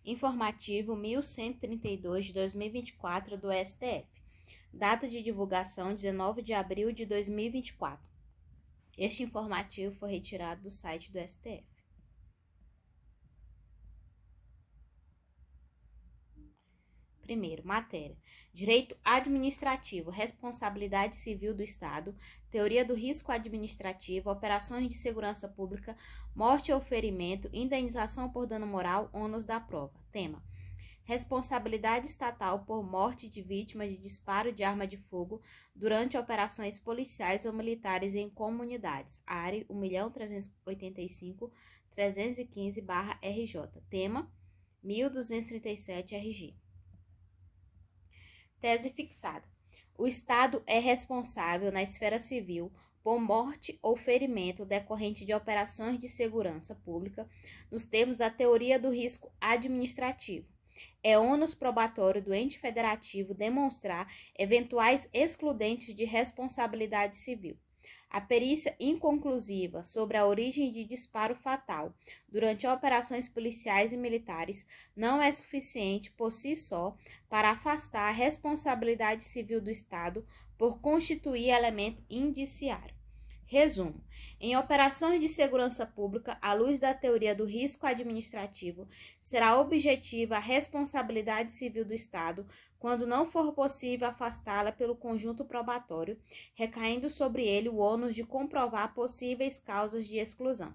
Informativo 1132 de 2024 do STF. Data de divulgação 19 de abril de 2024. Este informativo foi retirado do site do STF. Primeiro, matéria. Direito administrativo, responsabilidade civil do Estado, teoria do risco administrativo, operações de segurança pública, morte ou ferimento, indenização por dano moral, ônus da prova. Tema: responsabilidade estatal por morte de vítima de disparo de arma de fogo durante operações policiais ou militares em comunidades. Área 1.385.315/RJ. Tema: 1237 RG. Tese fixada. O Estado é responsável na esfera civil por morte ou ferimento decorrente de operações de segurança pública nos termos da teoria do risco administrativo. É ônus probatório do ente federativo demonstrar eventuais excludentes de responsabilidade civil. A perícia inconclusiva sobre a origem de disparo fatal durante operações policiais e militares não é suficiente por si só para afastar a responsabilidade civil do Estado por constituir elemento indiciário. Resumo: em operações de segurança pública, à luz da teoria do risco administrativo, será objetiva a responsabilidade civil do Estado quando não for possível afastá-la pelo conjunto probatório, recaindo sobre ele o ônus de comprovar possíveis causas de exclusão.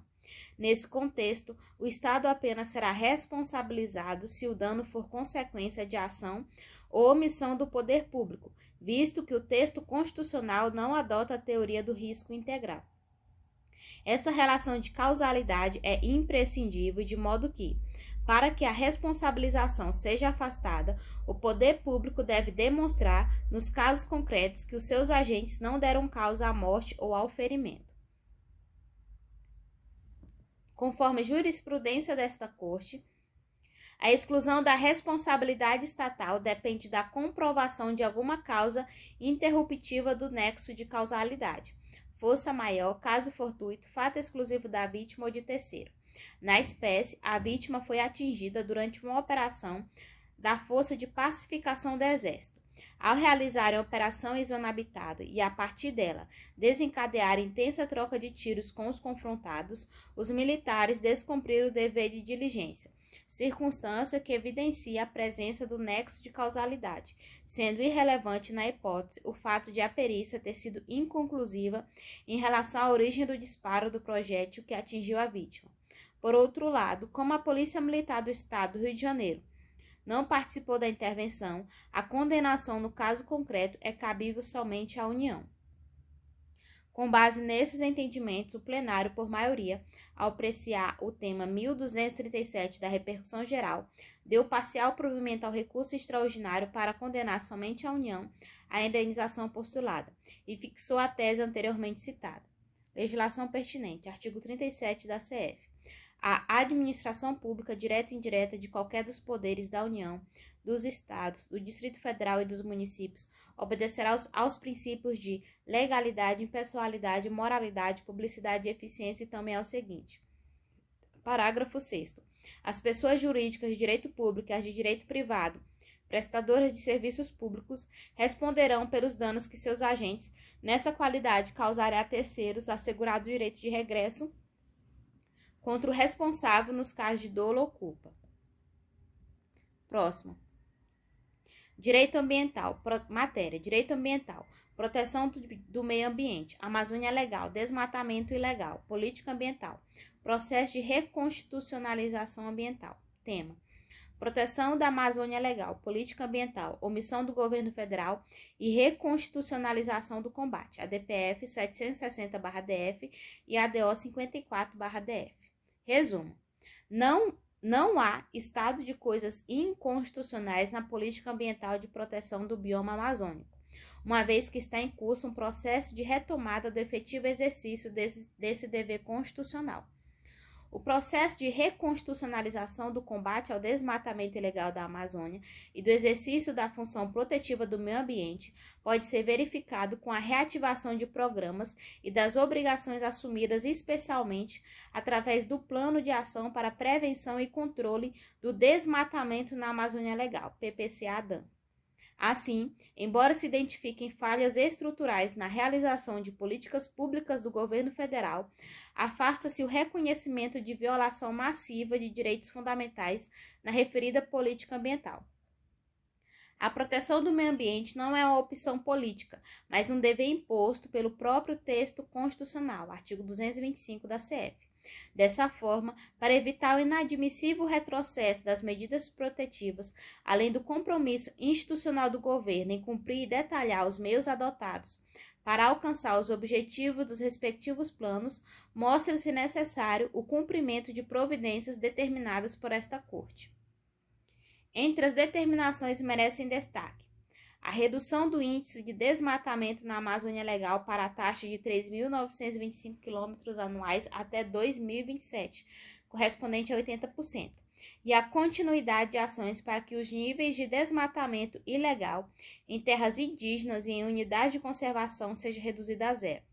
Nesse contexto, o Estado apenas será responsabilizado se o dano for consequência de ação ou omissão do poder público, visto que o texto constitucional não adota a teoria do risco integral. Essa relação de causalidade é imprescindível, de modo que, para que a responsabilização seja afastada, o poder público deve demonstrar, nos casos concretos, que os seus agentes não deram causa à morte ou ao ferimento. Conforme a jurisprudência desta Corte, a exclusão da responsabilidade estatal depende da comprovação de alguma causa interruptiva do nexo de causalidade, força maior, caso fortuito, fato exclusivo da vítima ou de terceiro. Na espécie, a vítima foi atingida durante uma operação da Força de Pacificação do Exército. Ao realizarem a operação em zona habitada e, a partir dela, desencadearem intensa troca de tiros com os confrontados, os militares descumpriram o dever de diligência, circunstância que evidencia a presença do nexo de causalidade, sendo irrelevante na hipótese o fato de a perícia ter sido inconclusiva em relação à origem do disparo do projétil que atingiu a vítima. Por outro lado, como a Polícia Militar do Estado do Rio de Janeiro não participou da intervenção, a condenação no caso concreto é cabível somente à União. Com base nesses entendimentos, o plenário, por maioria, ao apreciar o tema 1237 da repercussão geral, deu parcial provimento ao recurso extraordinário para condenar somente à União a indenização postulada e fixou a tese anteriormente citada. Legislação pertinente. Artigo 37 da CF. A administração pública, direta e indireta, de qualquer dos poderes da União, dos Estados, do Distrito Federal e dos municípios, obedecerá aos princípios de legalidade, impessoalidade, moralidade, publicidade e eficiência e também ao seguinte. Parágrafo 6º. As pessoas jurídicas de direito público e as de direito privado, prestadoras de serviços públicos, responderão pelos danos que seus agentes, nessa qualidade, causarem a terceiros, assegurado o direito de regresso contra o responsável nos casos de dolo ou culpa. Próximo. Direito ambiental. Matéria. Direito ambiental. Proteção do meio ambiente. Amazônia Legal. Desmatamento ilegal. Política ambiental. Processo de reconstitucionalização ambiental. Tema: proteção da Amazônia Legal. Política ambiental. Omissão do governo federal e reconstitucionalização do combate. ADPF 760/DF e ADO 54/DF. Resumo: não há estado de coisas inconstitucionais na política ambiental de proteção do bioma amazônico, uma vez que está em curso um processo de retomada do efetivo exercício desse dever constitucional. O processo de reconstitucionalização do combate ao desmatamento ilegal da Amazônia e do exercício da função protetiva do meio ambiente pode ser verificado com a reativação de programas e das obrigações assumidas especialmente através do Plano de Ação para Prevenção e Controle do Desmatamento na Amazônia Legal, PPCA-DAM. Assim, embora se identifiquem falhas estruturais na realização de políticas públicas do governo federal, afasta-se o reconhecimento de violação massiva de direitos fundamentais na referida política ambiental. A proteção do meio ambiente não é uma opção política, mas um dever imposto pelo próprio texto constitucional, artigo 225 da CF. Dessa forma, para evitar o inadmissível retrocesso das medidas protetivas, além do compromisso institucional do governo em cumprir e detalhar os meios adotados para alcançar os objetivos dos respectivos planos, mostra-se necessário o cumprimento de providências determinadas por esta Corte. Entre as determinações merecem destaque a redução do índice de desmatamento na Amazônia Legal para a taxa de 3.925 km anuais até 2027, correspondente a 80%, e a continuidade de ações para que os níveis de desmatamento ilegal em terras indígenas e em unidades de conservação seja reduzido a zero.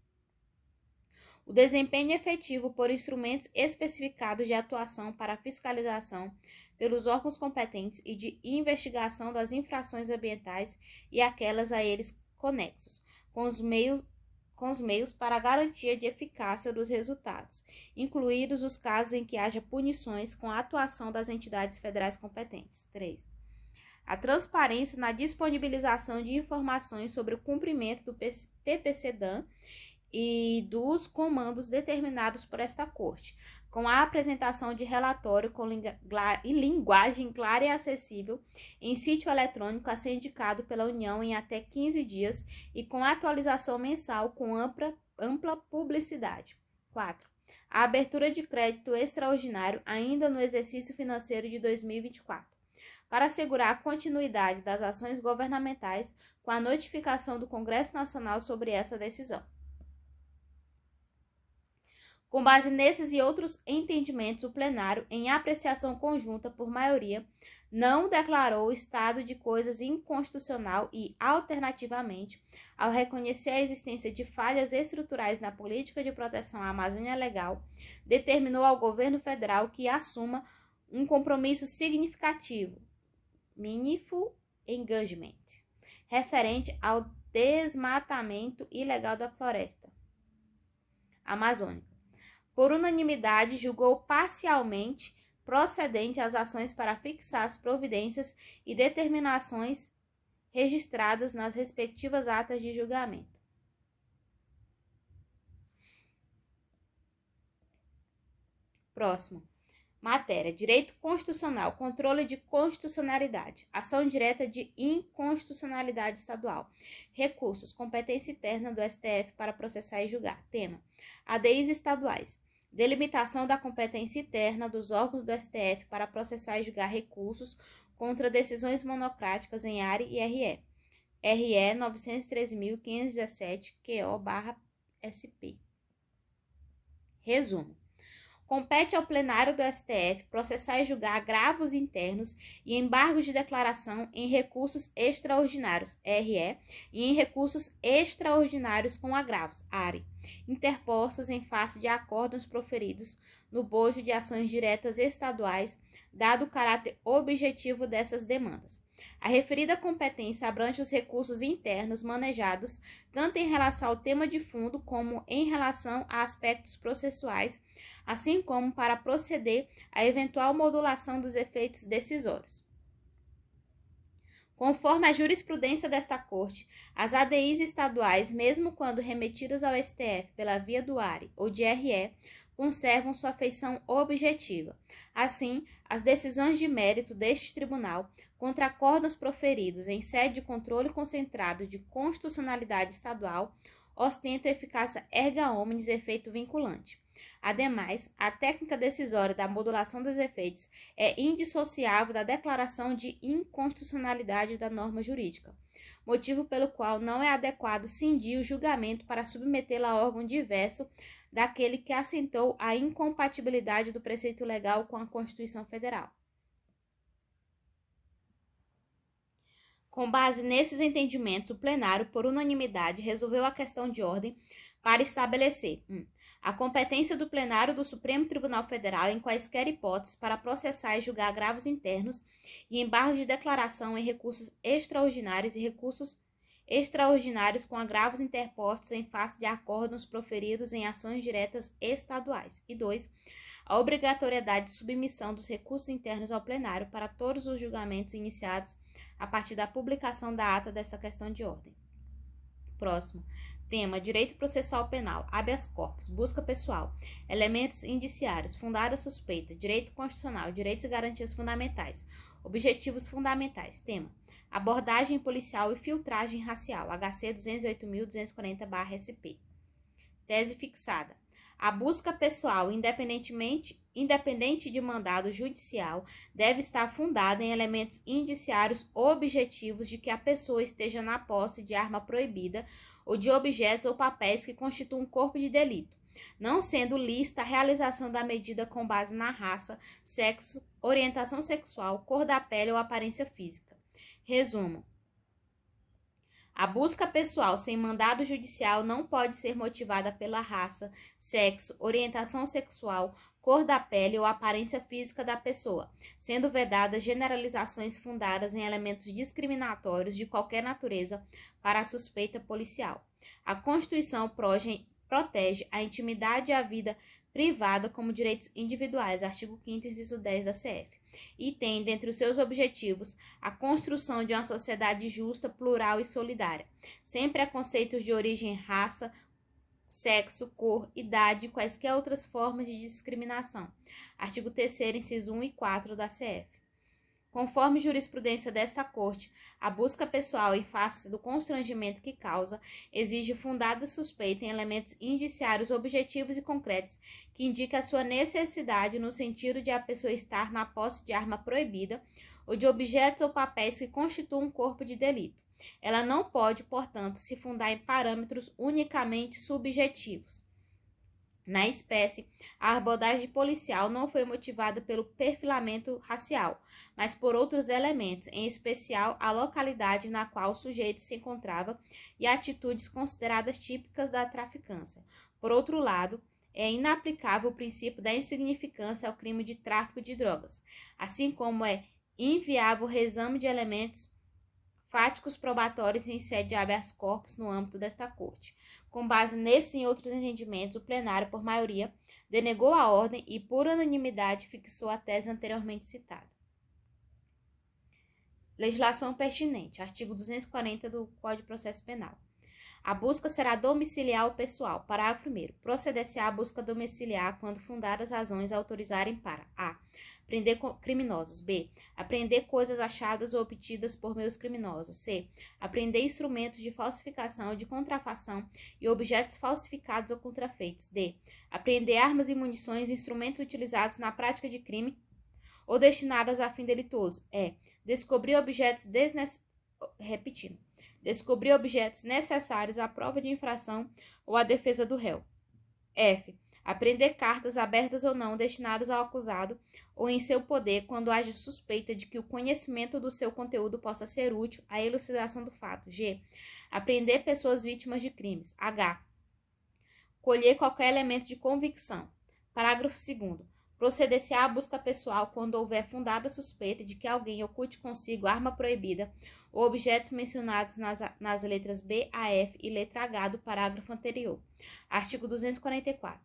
O desempenho efetivo por instrumentos especificados de atuação para fiscalização pelos órgãos competentes e de investigação das infrações ambientais e aquelas a eles conexos, com os meios para a garantia de eficácia dos resultados, incluídos os casos em que haja punições com a atuação das entidades federais competentes. 3. A transparência na disponibilização de informações sobre o cumprimento do PPC-DAM e dos comandos determinados por esta Corte, com a apresentação de relatório em linguagem clara e acessível em sítio eletrônico a ser indicado pela União em até 15 dias e com atualização mensal com ampla publicidade. 4. A abertura de crédito extraordinário ainda no exercício financeiro de 2024, para assegurar a continuidade das ações governamentais com a notificação do Congresso Nacional sobre essa decisão. Com base nesses e outros entendimentos, o plenário, em apreciação conjunta por maioria, não declarou o estado de coisas inconstitucional e, alternativamente, ao reconhecer a existência de falhas estruturais na política de proteção à Amazônia Legal, determinou ao governo federal que assuma um compromisso significativo, meaningful engagement, referente ao desmatamento ilegal da floresta amazônica. Por unanimidade, julgou parcialmente procedente as ações para fixar as providências e determinações registradas nas respectivas atas de julgamento. Próximo. Matéria: Direito Constitucional, Controle de Constitucionalidade, Ação Direta de Inconstitucionalidade Estadual, Recursos, Competência Interna do STF para processar e julgar. Tema: ADIs estaduais, Delimitação da competência interna dos órgãos do STF para processar e julgar recursos contra decisões monocráticas em área e RE. RE 913.517 QO/SP. Resumo: compete ao plenário do STF processar e julgar agravos internos e embargos de declaração em recursos extraordinários, RE, e em recursos extraordinários com agravos, ARE, interpostos em face de acordos proferidos no bojo de ações diretas estaduais, dado o caráter objetivo dessas demandas. A referida competência abrange os recursos internos manejados tanto em relação ao tema de fundo como em relação a aspectos processuais, assim como para proceder à eventual modulação dos efeitos decisórios. Conforme a jurisprudência desta Corte, as ADIs estaduais, mesmo quando remetidas ao STF pela via do ARE ou de RE, conservam sua feição objetiva. Assim, as decisões de mérito deste tribunal contra acordos proferidos em sede de controle concentrado de constitucionalidade estadual ostentam eficácia erga omnes e efeito vinculante. Ademais, a técnica decisória da modulação dos efeitos é indissociável da declaração de inconstitucionalidade da norma jurídica, motivo pelo qual não é adequado cindir o julgamento para submetê-la a órgão diverso daquele que assentou a incompatibilidade do preceito legal com a Constituição Federal. Com base nesses entendimentos, o plenário, por unanimidade, resolveu a questão de ordem para estabelecer a competência do plenário do Supremo Tribunal Federal em quaisquer hipóteses para processar e julgar agravos internos e embargo de declaração em recursos extraordinários e recursos extraordinários com agravos interpostos em face de acórdãos proferidos em ações diretas estaduais. E 2. A obrigatoriedade de submissão dos recursos internos ao plenário para todos os julgamentos iniciados a partir da publicação da ata desta questão de ordem. Próximo. Tema: Direito Processual Penal, habeas corpus, busca pessoal, elementos indiciários, fundada suspeita, direito constitucional, direitos e garantias fundamentais, objetivos fundamentais. Tema: Abordagem policial e filtragem racial, HC 208.240/SP. Tese fixada. A busca pessoal, independente de mandado judicial, deve estar fundada em elementos indiciários objetivos de que a pessoa esteja na posse de arma proibida ou de objetos ou papéis que constituam um corpo de delito, não sendo lícita a realização da medida com base na raça, sexo, orientação sexual, cor da pele ou aparência física. Resumo. A busca pessoal sem mandado judicial não pode ser motivada pela raça, sexo, orientação sexual, cor da pele ou aparência física da pessoa, sendo vedadas generalizações fundadas em elementos discriminatórios de qualquer natureza para a suspeita policial. A Constituição protege a intimidade e a vida privada como direitos individuais, artigo 5º, inciso 10 da CF. E tem, dentre os seus objetivos, a construção de uma sociedade justa, plural e solidária, sem preconceitos de origem, raça, sexo, cor, idade e quaisquer outras formas de discriminação. Artigo 3º, inciso 1 e 4 da CF. Conforme jurisprudência desta Corte, a busca pessoal em face do constrangimento que causa exige fundada suspeita em elementos indiciários objetivos e concretos que indiquem a sua necessidade no sentido de a pessoa estar na posse de arma proibida ou de objetos ou papéis que constituam um corpo de delito. Ela não pode, portanto, se fundar em parâmetros unicamente subjetivos. Na espécie, a abordagem policial não foi motivada pelo perfilamento racial, mas por outros elementos, em especial a localidade na qual o sujeito se encontrava e atitudes consideradas típicas da traficância. Por outro lado, é inaplicável o princípio da insignificância ao crime de tráfico de drogas, assim como é inviável o reexame de elementos fáticos probatórios em sede de habeas corpus no âmbito desta Corte. Com base nesses e outros entendimentos, o plenário, por maioria, denegou a ordem e, por unanimidade, fixou a tese anteriormente citada. Legislação pertinente. Artigo 240 do Código de Processo Penal. A busca será domiciliar ou pessoal. Parágrafo 1º. Proceder-se-á a busca domiciliar quando fundadas razões autorizarem para a. Prender criminosos. B. Apreender coisas achadas ou obtidas por meios criminosos. C. Apreender instrumentos de falsificação ou de contrafação e objetos falsificados ou contrafeitos. D. Apreender armas e munições e instrumentos utilizados na prática de crime ou destinadas a fim delituoso. E. Descobrir objetos descobrir objetos necessários à prova de infração ou à defesa do réu. F. Apreender cartas abertas ou não destinadas ao acusado ou em seu poder quando haja suspeita de que o conhecimento do seu conteúdo possa ser útil à elucidação do fato. G. Apreender pessoas vítimas de crimes. H. Colher qualquer elemento de convicção. Parágrafo 2º. Proceder-se-á à busca pessoal quando houver fundada suspeita de que alguém oculte consigo arma proibida ou objetos mencionados nas letras B a F e letra H do parágrafo anterior. Artigo 244.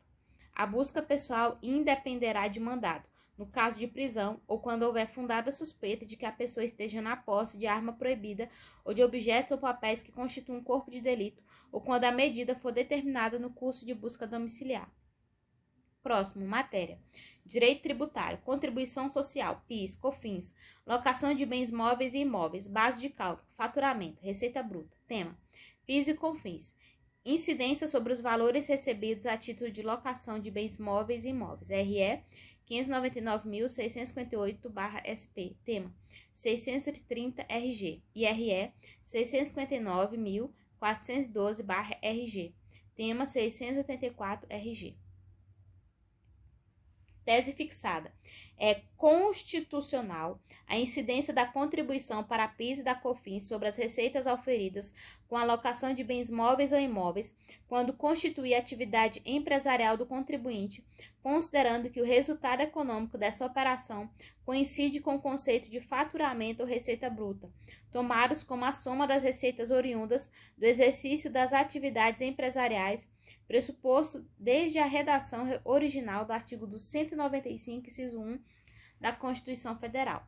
A busca pessoal independerá de mandado, no caso de prisão ou quando houver fundada suspeita de que a pessoa esteja na posse de arma proibida ou de objetos ou papéis que constituam um corpo de delito ou quando a medida for determinada no curso de busca domiciliar. Próximo, matéria. Direito tributário, contribuição social, PIS, COFINS, locação de bens móveis e imóveis, base de cálculo, faturamento, receita bruta. Tema: PIS e COFINS. Incidência sobre os valores recebidos a título de locação de bens móveis e imóveis. RE 599.658/SP. Tema: 630 RG. IRE 659.412/RG. tema 684 RG. Tese fixada. É constitucional a incidência da contribuição para a PIS e da COFINS sobre as receitas auferidas com a alocação de bens móveis ou imóveis, quando constitui atividade empresarial do contribuinte, considerando que o resultado econômico dessa operação coincide com o conceito de faturamento ou receita bruta, tomados como a soma das receitas oriundas do exercício das atividades empresariais, pressuposto desde a redação original do artigo 195, inciso 1 da Constituição Federal.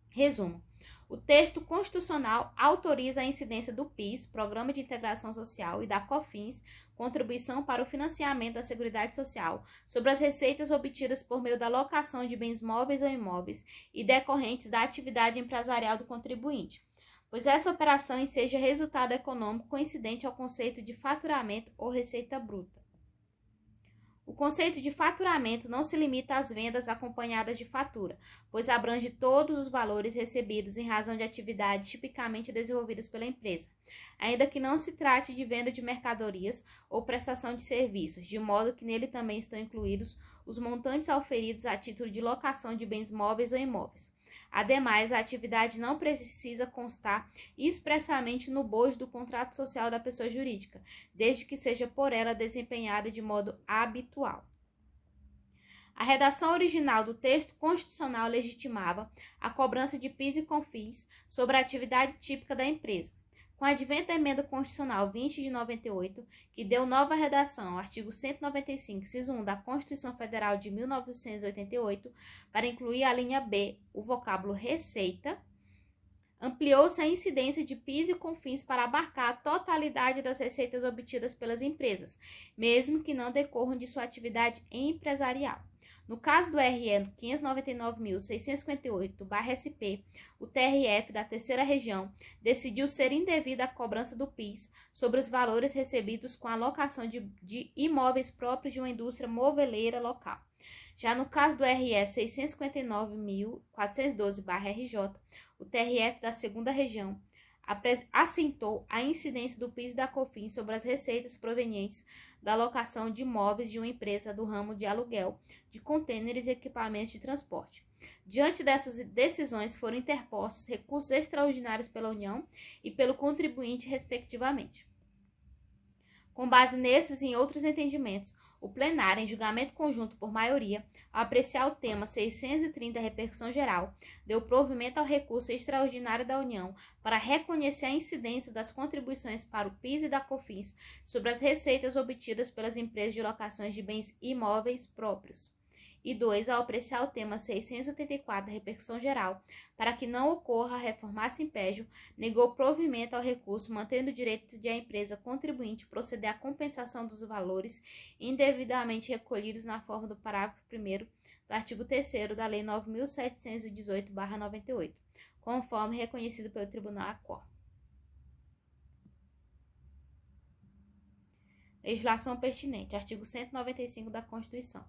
Resumo. O texto constitucional autoriza a incidência do PIS, Programa de Integração Social, e da COFINS, Contribuição para o Financiamento da Seguridade Social, sobre as receitas obtidas por meio da locação de bens móveis ou imóveis e decorrentes da atividade empresarial do contribuinte, pois essa operação enseja resultado econômico coincidente ao conceito de faturamento ou receita bruta. O conceito de faturamento não se limita às vendas acompanhadas de fatura, pois abrange todos os valores recebidos em razão de atividades tipicamente desenvolvidas pela empresa, ainda que não se trate de venda de mercadorias ou prestação de serviços, de modo que nele também estão incluídos os montantes auferidos a título de locação de bens móveis ou imóveis. Ademais, a atividade não precisa constar expressamente no bojo do contrato social da pessoa jurídica, desde que seja por ela desempenhada de modo habitual. A redação original do texto constitucional legitimava a cobrança de PIS e COFINS sobre a atividade típica da empresa. Com o advento da Emenda Constitucional 20 de 98, que deu nova redação ao artigo 195, inciso 1 da Constituição Federal de 1988, para incluir a linha B, o vocábulo receita, ampliou-se a incidência de PIS e COFINS para abarcar a totalidade das receitas obtidas pelas empresas, mesmo que não decorram de sua atividade empresarial. No caso do RE 599.658/SP, o TRF da Terceira Região decidiu ser indevida a cobrança do PIS sobre os valores recebidos com a alocação de imóveis próprios de uma indústria moveleira local. Já no caso do RE 659.412/RJ, o TRF da Segunda Região assentou a incidência do PIS e da COFINS sobre as receitas provenientes da alocação de imóveis de uma empresa do ramo de aluguel de contêineres e equipamentos de transporte. Diante dessas decisões foram interpostos recursos extraordinários pela União e pelo contribuinte, respectivamente. Com base nesses e em outros entendimentos, o plenário, em julgamento conjunto por maioria, ao apreciar o tema 630, repercussão geral, deu provimento ao recurso extraordinário da União para reconhecer a incidência das contribuições para o PIS e da COFINS sobre as receitas obtidas pelas empresas de locações de bens imóveis próprios. E 2, ao apreciar o tema 684, repercussão geral, para que não ocorra a reforma-se impégio, negou provimento ao recurso, mantendo o direito de a empresa contribuinte proceder à compensação dos valores indevidamente recolhidos na forma do parágrafo 1º do artigo 3º da Lei 9.718/98, conforme reconhecido pelo Tribunal ACOR. Legislação pertinente. Artigo 195 da Constituição.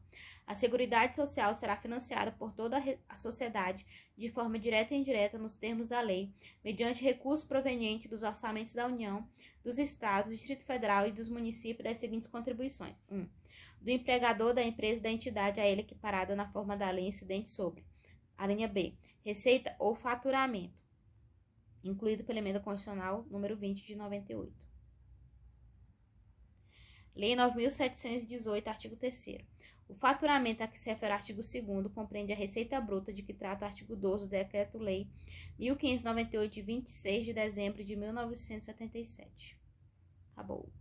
A Seguridade Social será financiada por toda a sociedade, de forma direta e indireta, nos termos da lei, mediante recurso proveniente dos orçamentos da União, dos Estados, do Distrito Federal e dos municípios das seguintes contribuições. 1. Do empregador da empresa e da entidade a ele equiparada na forma da lei incidente sobre. A linha B. Receita ou faturamento, incluído pela Emenda Constitucional número 20 de 98. Lei 9.718, artigo 3º. O faturamento a que se refere o artigo 2º compreende a receita bruta de que trata o artigo 12 do Decreto-Lei 1598, de 26 de dezembro de 1977. Acabou.